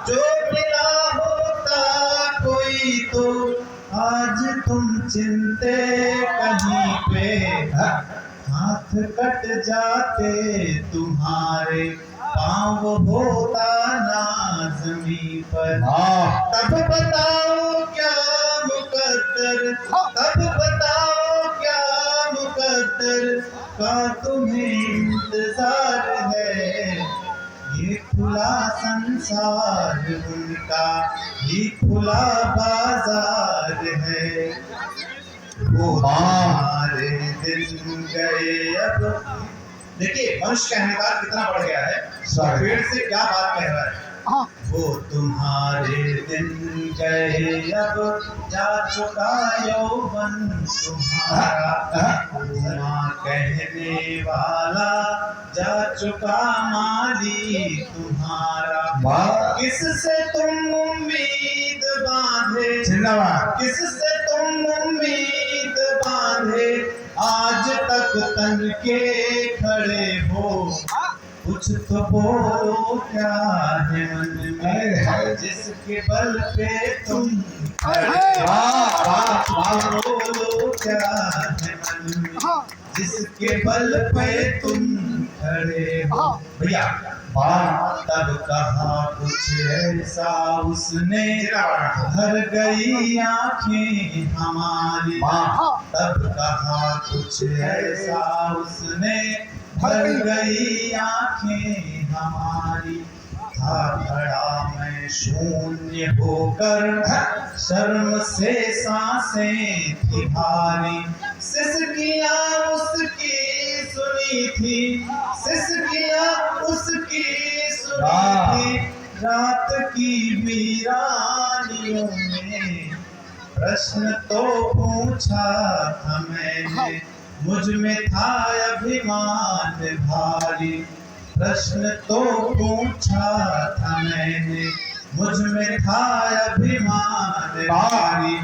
जो मिला होता कोई तो आज तुम चिंते कहीं पे, हाथ कट जाते तुम्हारे पाँव होता ना जमीन पर। तब बताओ क्या मुकद्दर, तब बताओ क्या मुकद्दर का तुम्हें इंतजार है। ये खुला संसार उनका ही खुला बाजार है। वो हमारे दिन गए अब। देखिए मनुष्य का अहंकार कितना बढ़ गया है, पेड़ से क्या बात कह रहा है। वो तुम्हारे दिन गए अब, जा चुका यौवन तुम्हारा, माँ कहने वाला जा चुका माली तुम्हारा। किससे तुम उम्मीद बांधे, किससे तुम उम्मीद बांधे, आज तक तन के खड़े हो। कुछ तो बोलो क्या है मन में, जिसके बल पे तुम बोलो क्या है मन में, जिसके बल पे तुम खड़े हो। भैया तब कहा कुछ ऐसा उसने, भर गई आंखें हमारी। तब कहा कुछ ऐसा उसने, भर गई आंखें हमारी। था खड़ा मैं शून्य होकर, शर्म से सांसें थी भारी। सिसकियां उसकी सुनी थी, सिसकियां उसकी सुनी थी, रात की वीरानियों में। प्रश्न तो पूछा था मैंने, मुझ में था अभिमान भारी। प्रश्न तो पूछा था मैंने, मुझ में था अभिमान भारी।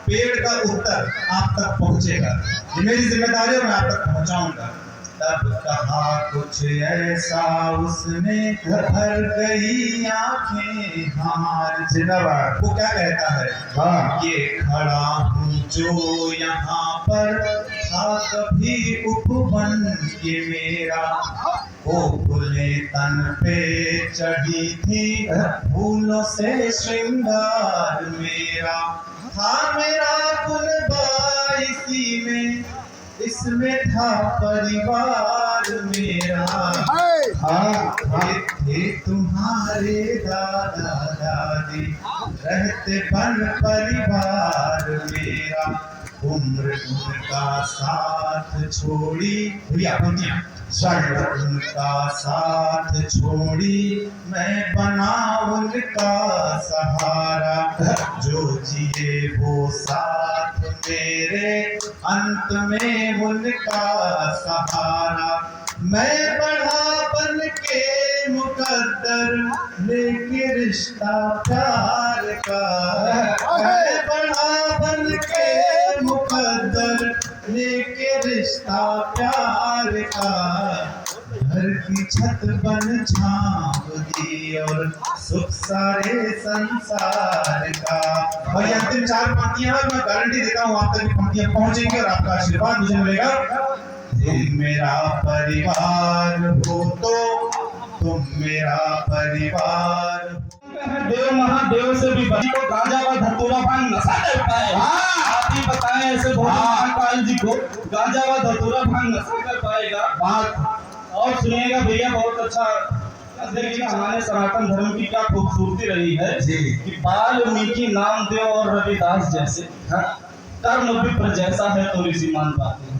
पेड़ का उत्तर आप तक पहुंचेगा, ये मेरी जिम्मेदारी है, मैं आप तक पहुंचाऊंगा। तब कहा कुछ ऐसा उसने, भर गई आंखें हमारी। जिंदाबाद। वो क्या कहता है, ये खड़ा हूँ जो यहाँ पर, था कभी उपवन ये मेरा। वो फूले तन पे चढ़ी थी, फूलों से श्रृंगार मेरा। था मेरा कुनबा इसी में, इसमें था परिवार मेरा। थे तुम्हारे दादा दादी, रहते बन परिवार मेरा। उम्र उनका साथ छोड़ी, भैया उनका साथ छोड़ी, मैं बना उनका सहारा। जो जिए वो साथ मेरे, अंत में उनका सहारा। मैं बढ़ा बन के मुकद्दर, लेके रिश्ता प्यार का। मैं बढ़ा बन के मुकद्दर, लेके रिश्ता प्यार का। घर की छत बन छाँव दी और सुख सारे संसार का। और ये अंतिम 4 पंक्तियां मैं गारंटी देता हूँ आप तक ये पंक्तियां पहुंचेंगी और आपका आशीर्वाद मुझे मिलेगा। तुम मेरा परिवार हो तो, तुम मेरा परिवार। देव महादेव से भी बड़ी को गांजा व धतूरा भांग नशा करता है। आप ही बताएं ऐसे महाकाल जी को गांजा व धतूरा भांग नशा कर पाएगा? बात और सुनिएगा भैया, बहुत अच्छा। देखिए हमारे सनातन धर्म की क्या खूबसूरती रही है कि वाल्मीकि नामदेव और रविदास जैसे कर्म विप्र जैसा है तो ऋषि मान पाते हैं।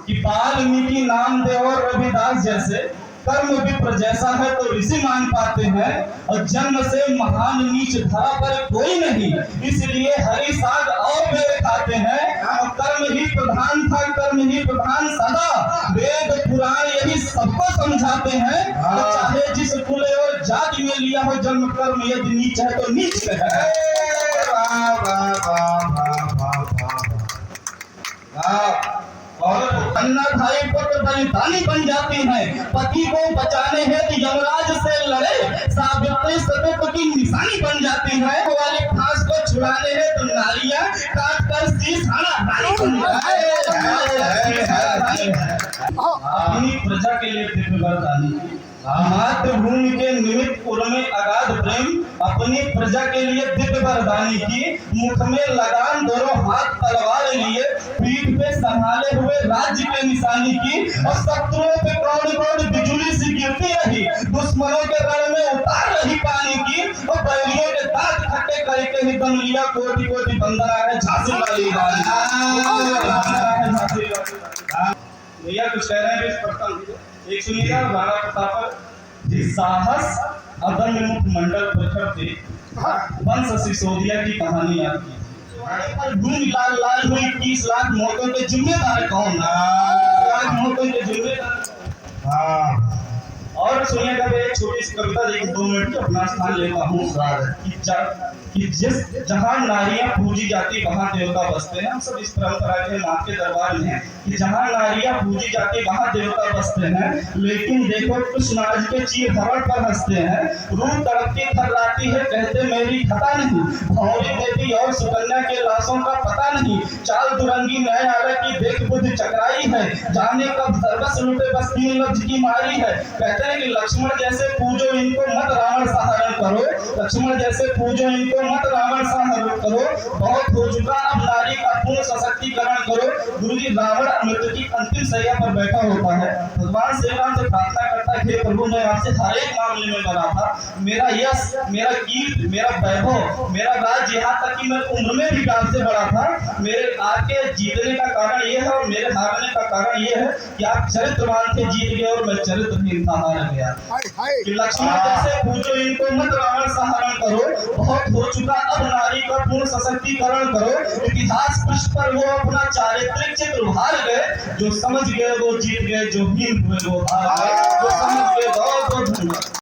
कि वाल्मीकि नामदेव और रविदास जैसे कर्म विप्र जैसा है तो ऋषि मान पाते हैं। और जन्म से महान नीच धरा पर कोई नहीं, इसलिए हरि साग और वेद खाते हैं। और कर्म ही प्रधान था, कर्म ही प्रधान सदा, वेद पुराण यही सबको समझाते हैं। तो चाहे जिस कुल और जाति में लिया हो जन्म, कर्म यदि नीच है तो नीच है। और अन्ना भाई पुत्र बलिदानी बन जाती है, पति को बचाने हेतु यमराज से लड़े सावित्री सतत की निशानी बन जाती है, वाले फांस को छुड़ाने हेतु नारियां काट कर शीश रानी बन जाती है। अपनी प्रजा के लिए दिव्य वरदानी मातृभूमि के निमित्त उर्मे अगाध प्रेम, अपनी प्रजा के लिए दिव्य वरदानी की, मुख में लगाम दोनों हाथ तलवार लिए, पीठ पे संभाले हुए राज्य के निशानी की, और शत्रुओं पे कौड़ी कौड़ी बिजली सी गिरती रही, दुश्मनों के रण में उतार रही पानी की, और बैरियों के दांत खट्टे करके ही दम लिया कोटि कोटि बंदना है झांसी वाली भैया कुछ कह रहे हैं पढ़ता हूँ। एक सुनिएगा राणा प्रताप जी साहस अदम्य मुख मंडल प्रखर थे, वंश सिसोदिया की कहानी याद की। धूम लाल लाल हुई 30 लाख मौतों के जिम्मेदार कौन? लाख मौतों के जिम्मेदार। और सुनिएगा एक छोटी सी कविता देखिए 2 मिनट की अपना स्थान लेता हूँ कि जिस जहाँ नारियां पूजी जाती वहाँ देवता बसते हैं। हम सब इस परंपरा के माँ के दरबार में हैं कि जहाँ नारियां पूजी जाती वहाँ देवता बसते हैं, लेकिन देखो कृष्ण आज के चीर हरण पर हंसते हैं, रूह तड़पती थर्राती है कहते मेरी खता नहीं, भौरी देवी और सुकन्या के लाशों का पता नहीं, चाल दुरंगी नए आवे की देख बुद्धि चकराई है, जाने कब सर्वस लुटे बस 3 लफ्ज की मारी है। कहते हैं कि लक्ष्मण जैसे पूजो इनको मत रावण सा हरण करो, लक्ष्मण जैसे पूजो इनको मत रावण सा हरण करो, बहुत हो चुका अब नारी का पूर्ण सशक्तिकरण करो। गुरुजी रावण मृत्यु की अंतिम शैया पर बैठा होता है, भगवान श्री राम से प्रार्थना करता है हे प्रभु मैं आपसे हर एक मामले में बना था, मेरा यश मेरा कीर्ति मेरा वैभव मेरा राज, यहाँ तक कि मैं उम्र में भी आपसे बड़ा था, मेरे आके जीतने का कारण ये है और मेरे हारने का कारण ये है कि आप चरित्रवान थे जीत गए और मैं चरित्रहीन था हार गया। कि लक्ष्मण जैसे पूजो इनको मत रावण सा हरण करो, बहुत हो चुका अब नारी का पूर्ण सशक्तिकरण करो। इतिहास पृष्ठ पर वो अपना चारित्रिक चित्र उभार गए, जो समझ गए वो जीत गए, जो हीन हुए वो हार गए, जो समझ गए बहुत बहुत धन्यवाद।